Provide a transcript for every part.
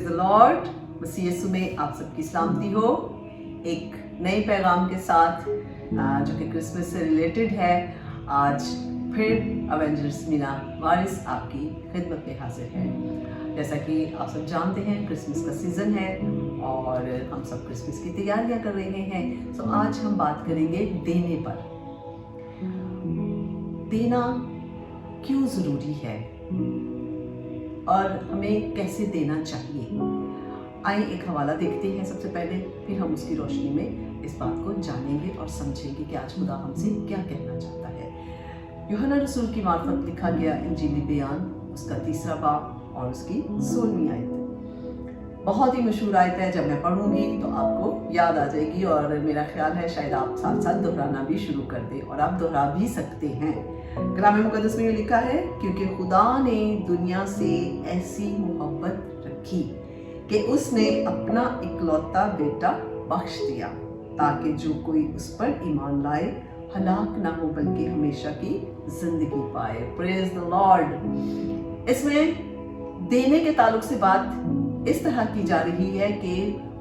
Praise the Lord. मसीह यीशु में आप सबकी सलामती हो। एक नए पैगाम के साथ जो कि क्रिसमस से रिलेटेड है, आज फिर अवेंजर्स मीना वारिस आपकी खिदमत में हाजिर है। जैसा कि आप सब जानते हैं, क्रिसमस का सीज़न है और हम सब क्रिसमस की तैयारियां कर रहे हैं। तो आज हम बात करेंगे देने पर। देना क्यों ज़रूरी है और हमें कैसे देना चाहिए। आइए एक हवाला देखते हैं सबसे पहले, फिर हम उसकी रोशनी में इस बात को जानेंगे और समझेंगे कि आज खुदा हमसे क्या कहना चाहता है। यूहन्ना रसूल की मार्फत लिखा गया इंजीली बयान, उसका 3 बाब और उसकी 16वीं आयत। बहुत ही मशहूर आयत है, जब मैं पढ़ूंगी तो आपको याद आ जाएगी और मेरा ख्याल है शायद आप साथ साथ दोहराना भी शुरू कर दें, और आप दोहरा भी सकते हैं। कलाम मुकद्दस में लिखा है, क्योंकि खुदा ने दुनिया से ऐसी मोहब्बत रखी कि उसने अपना इकलौता बेटा बख्श दिया, ताकि जो कोई उस पर ईमान लाए हलाक ना हो बल्कि हमेशा की जिंदगी पाए। Praise the Lord. इसमें देने के ताल्लुक से बात इस तरह की जा रही है कि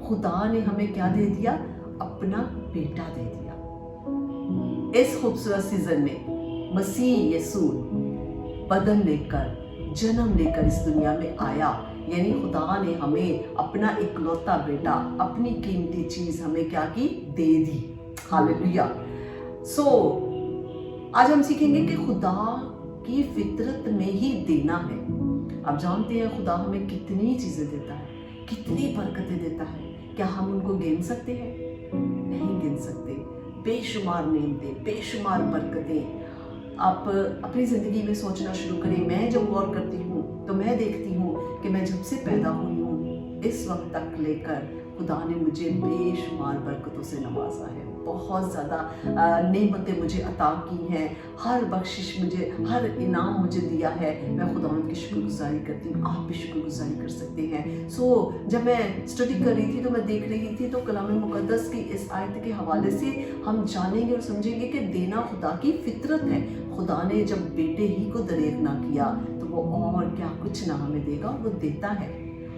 खुदा ने हमें क्या दे दिया, अपना बेटा दे दिया। इस खूबसूरत सीजन में मसीह यीशु बदन लेकर, जन्म लेकर इस दुनिया में आया, यानी खुदा ने हमें अपना इकलौता बेटा, अपनी कीमती चीज हमें क्या की, दे दी। हालेलुया। सो आज हम सीखेंगे कि खुदा की फितरत में ही देना है। आप जानते हैं खुदा हमें कितनी चीजें देता है, कितनी बरकतें देता है। क्या हम उनको गिन सकते हैं? नहीं गिन सकते। बेशुमार नेमतें, बेशुमार बरकतें। आप अपनी ज़िंदगी में सोचना शुरू करें। मैं जब गौर करती हूँ तो मैं देखती हूँ कि मैं जब से पैदा हुई हूँ इस वक्त तक लेकर खुदा ने मुझे बेशुमार बरकतों से नवाजा है। बहुत ज़्यादा नेमतें मुझे अता की हैं, हर बख्शिश मुझे, हर इनाम मुझे दिया है। मैं खुदा की शुक्रगुजारी करती हूँ, आप भी शुक्रगुजारी कर सकते हैं। जब मैं स्टडी कर रही थी तो मैं देख रही थी, तो कलाम मुकद्दस की इस आयत के हवाले से हम जानेंगे और समझेंगे कि देना खुदा की फितरत है। खुदा ने जब बेटे ही को दरेक ना किया तो वो और क्या कुछ ना हमें देगा, वो देता है।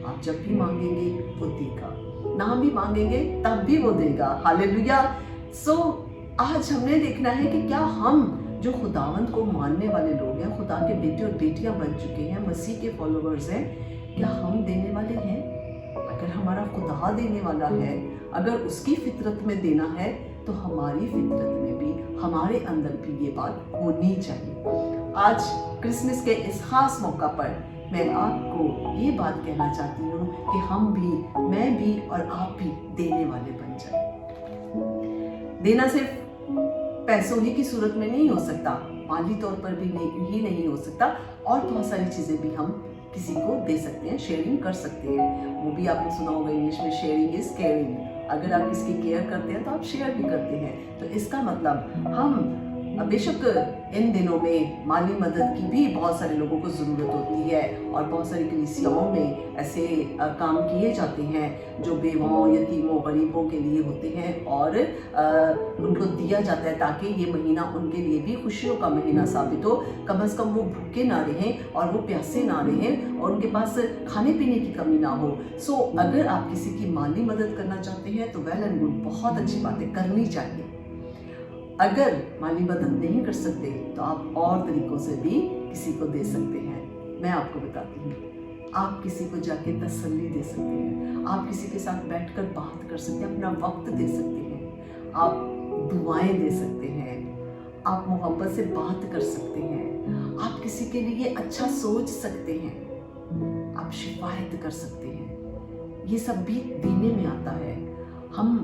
आप जब भी मांगेंगे वो देगा, ना भी मांगेंगे तब भी वो देगा। हालेलुया। आज हमने देखना है कि क्या हम जो खुदावंद को मानने वाले लोग हैं, खुदा के बेटे और बेटियां बन चुके हैं, मसीह के फॉलोअर्स हैं, क्या हम देने वाले हैं? अगर हमारा खुदा देने वाला है, अगर उसकी फितरत में देना है, तो हमारी फितरत में भी, हमारे अंदर भी ये बात होनी चाहिए। आज क्रिसमस के इस खास मौका पर मैं आपको ये बात कहना चाहती हूँ कि हम भी, मैं भी और आप भी देने वाले बन जाए। देना सिर्फ पैसों ही की सूरत में नहीं हो सकता, माली तौर पर भी नहीं हो सकता, और बहुत सारी चीजें भी हम किसी को दे सकते हैं, शेयरिंग कर सकते हैं। वो भी आपने सुना होगा इंग्लिश में, शेयरिंग इज केयरिंग। अगर आप किसी की केयर करते हैं तो आप शेयर भी करते हैं। तो इसका मतलब हम बेशक इन दिनों में माली मदद की भी बहुत सारे लोगों को ज़रूरत होती है, और बहुत सारी कलीसियाओं में ऐसे काम किए जाते हैं जो बेवाओं, यतीमों, गरीबों के लिए होते हैं, और उनको दिया जाता है ताकि ये महीना उनके लिए भी खुशियों का महीना साबित हो। कम से कम वो भूखे ना रहें और वो प्यासे ना रहें और उनके पास खाने पीने की कमी ना हो। अगर आप किसी की माली मदद करना चाहते हैं तो वेल एंड गुड, बहुत अच्छी बातें करनी चाहिए। अगर माली मदद नहीं कर सकते तो आप और तरीकों से भी किसी को दे सकते हैं। मैं आपको बताती हूँ, आप किसी को जाके तसल्ली दे सकते हैं, आप किसी के साथ बैठकर बात कर सकते हैं, अपना वक्त दे सकते हैं, आप दुआएं दे सकते हैं, आप मोहब्बत से बात कर सकते हैं, आप किसी के लिए अच्छा सोच सकते हैं, आप शिफायत कर सकते हैं। ये सब भी देने में आता है। हम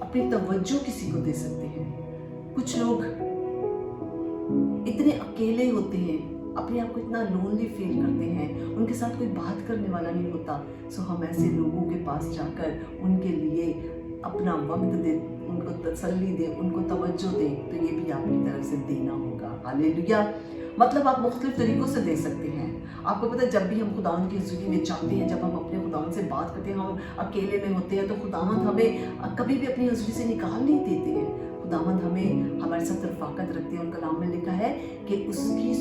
अपनी तवज्जो किसी को दे सकते हैं। कुछ लोग इतने अकेले होते हैं, अपने आप को इतना लोनली फील करते हैं, उनके साथ कोई बात करने वाला नहीं होता। हम ऐसे लोगों के पास जाकर उनके लिए अपना वक्त दे, उनको तसल्ली दे, उनको तवज्जो दे, तो ये भी आपकी तरफ से देना होगा। हालेलुया। मतलब आप मुख्तलिफ तरीकों से दे सकते हैं। आपको पता है, जब भी हम खुदावंद की हुज़ूरी में जाते हैं, जब हम अपने खुदावंद से बात करते हैं, हम अकेले में होते हैं, तो खुदावंद हमें कभी भी अपनी हुज़ूरी से निकाल नहीं देते हैं। खुदावंद हमें हमारे सत रफ़ाकत रखते हैं, और कलाम में लिखा है कि उसकी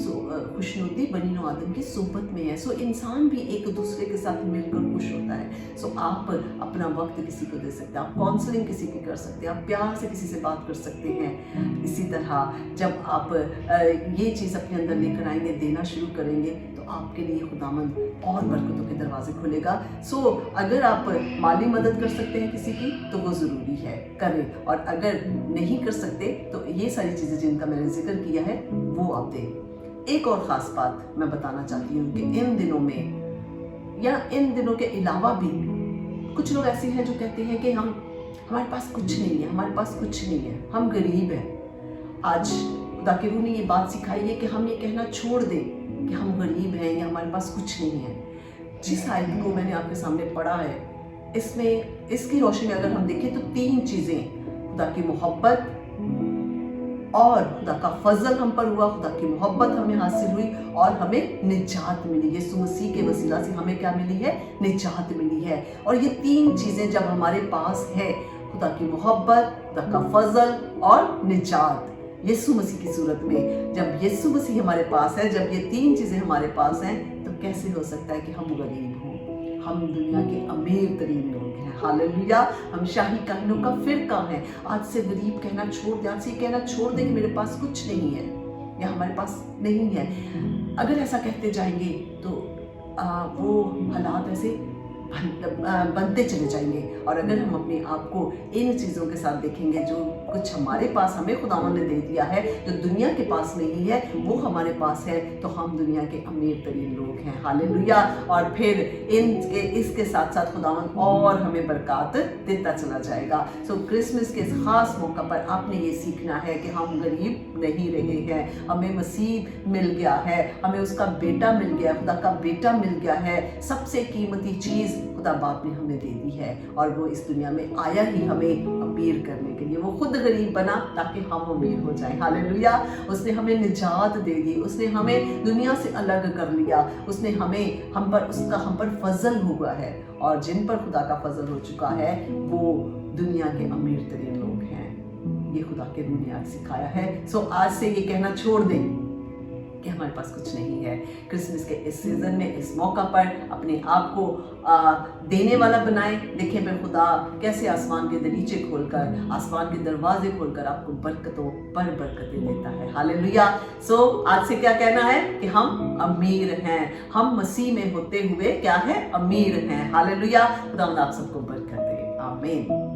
खुशनुदी बनी नौ आदम की सोबत में है। सो इंसान भी एक दूसरे के साथ मिलकर खुश होता है। सो आप अपना वक्त किसी को दे सकते हैं, आप काउंसलिंग किसी की कर सकते हैं, आप प्यार से किसी से बात कर सकते हैं। इसी तरह जब आप ये चीज़ अपने अंदर लेकर आएंगे, देना शुरू करेंगे, तो आपके लिए खुदावंद और बरकतों के दरवाजे खोलेगा। सो अगर आप माली मदद कर सकते हैं किसी की, तो वो ज़रूरी है, करें। और अगर नहीं कर सकते तो ये सारी चीज़ें जिनका मैंने जिक्र किया है वो आप दें। एक और ख़ास बात मैं बताना चाहती हूँ कि इन दिनों में या इन दिनों के अलावा भी कुछ लोग ऐसे हैं जो कहते हैं कि हमारे पास कुछ नहीं है, हमारे पास कुछ नहीं है, हम गरीब हैं। आज खुदा के रूह ने ये बात सिखाई है कि हम ये कहना छोड़ दें कि हम गरीब हैं या हमारे पास कुछ नहीं है। जिस आयत को मैंने आपके सामने पढ़ा है, इसमें इसकी रोशनी में अगर हम देखें तो 3 चीज़ें, खुदा की मोहब्बत और खुदा का फजल हम पर हुआ, खुदा की मोहब्बत हमें हासिल हुई और हमें निजात मिली। यीशु मसीह के वसीला से हमें क्या मिली है? निजात मिली है। और ये 3 चीज़ें जब हमारे पास है, खुदा की मोहब्बत, खुदा का फजल और निजात, यीशु मसीह की सूरत में, जब यीशु मसीह हमारे पास है, जब ये 3 चीज़ें हमारे पास हैं, तो कैसे हो सकता है कि हम गरीब हों? हम दुनिया के अमीर तरीन लोग हैं। हालेलुया। हम शाही काहिनों का फिरका है। आज से गरीब कहना छोड़ दे, आज से कहना छोड़ दे कि मेरे पास कुछ नहीं है या हमारे पास नहीं है। अगर ऐसा कहते जाएंगे तो वो हालात ऐसे बनते चले जाएंगे। और अगर हम अपने आप को इन चीज़ों के साथ देखेंगे, जो कुछ हमारे पास हमें खुदावंद ने दे दिया है, जो दुनिया के पास नहीं है वो हमारे पास है, तो हम दुनिया के अमीर तरीन लोग हैं। हालेलुया। और फिर इसके साथ साथ खुदावंद और हमें बरकत देता चला जाएगा। सो क्रिसमस के इस खास मौका पर आपने ये सीखना है कि हम गरीब नहीं रहे हैं, हमें मसीह मिल गया है, हमें उसका बेटा मिल गया, खुदा का बेटा मिल गया है। सबसे कीमती चीज़ खुदा बाप ने हमें दे दी है, और वो इस दुनिया में आया ही हमें अमीर करने के लिए। वो खुद गरीब बना ताकि हम अमीर हो जाएं। हालेलुया। उसने हमें निजात दे दी, उसने हमें दुनिया से अलग कर लिया, उसने हम पर फजल हुआ है। और जिन पर खुदा का फजल हो चुका है वो दुनिया के अमीर तरीन लोग हैं। ये खुदा के रूह ने आज सिखाया है। सो आज से ये कहना छोड़ दें कि हमारे पास कुछ नहीं है। क्रिसमस के इस सीजन में, इस मौका पर अपने आप को देने वाला बनाएं। देखें मैं खुदा कैसे आसमान के दरीचे खोलकर, आसमान के दरवाजे खोलकर आपको बरकतों पर बरकतें देता है। हालेलुया। सो आज से क्या कहना है कि हम अमीर हैं, हम मसीह में होते हुए क्या है? अमीर हैं। हालेलुया। खुदा आप सबको बरकत दे। आमीन।